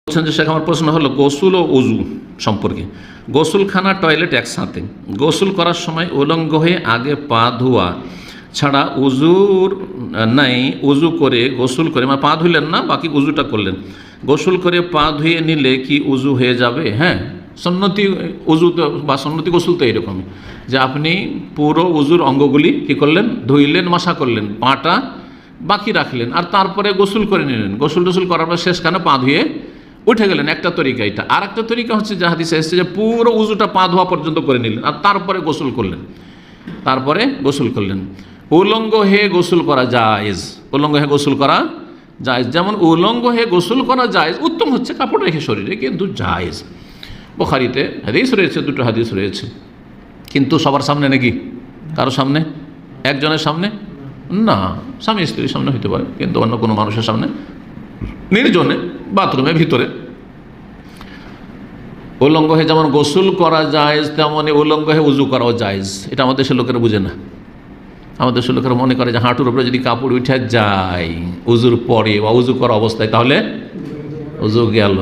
বলছেন যে শেখ, আমার প্রশ্ন হলো গোসল ও অজু সম্পর্কে। গোসলখানা টয়লেট একসাথে, গোসল করার সময় উলঙ্গ হয়ে আগে পা ধোয়া ছাড়া উজুর নাই, উজু করে গোসল করে মানে পা ধুলেন না, বাকি উজুটা করলেন, গোসল করে পা ধুয়ে নিলে কি উজু হয়ে যাবে? হ্যাঁ, সুন্নতি উজু তো বা সুন্নতি গোসল তো এইরকমই যে আপনি পুরো উজুর অঙ্গগুলি কী করলেন, ধুইলেন, মাসা করলেন, পাটা বাকি রাখলেন, আর তারপরে গোসল করে নিলেন। গোসল টোসল করার পর শেষখানে পা ধুয়ে উঠে গেলেন, একটা তরিকা এটা। আর একটা তরিকা হচ্ছে যে হাদিসে এসেছে যে পুরো উজুটা পা ধোয়া পর্যন্ত করে নিলেন আর তারপরে গোসল করলেন, তারপরে গোসল করলেন। উলঙ্গ হয়ে গোসল করা জায়েজ, উলঙ্গ হয়ে গোসল করা জায়েজ। যেমন উলঙ্গ হয়ে গোসল করা জায়েজ, উত্তম হচ্ছে কাপড় রেখে শরীরে, কিন্তু জায়েজ। বুখারীতে হাদিস রয়েছে, দুটো হাদিস রয়েছে, কিন্তু সবার সামনে নাকি? কারো সামনে? একজনের সামনে না, স্বামী স্ত্রীর সামনে হইতে পারে, কিন্তু অন্য কোনো মানুষের সামনে, নির্জনে, বাথরুমের ভিতরে। উলঙ্গ হয়ে যেমন গোসল করা জায়েজ, তেমনই উলঙ্গ হয়ে উজু করাও জায়েজ। এটা আমাদের দেশের লোকেরা বুঝে না। আমাদের দেশের লোকেরা মনে করে যে হাঁটুর উপরে যদি কাপড় উঠে যায় উজুর পরে বা উজু করা অবস্থায়, তাহলে উজু গেল।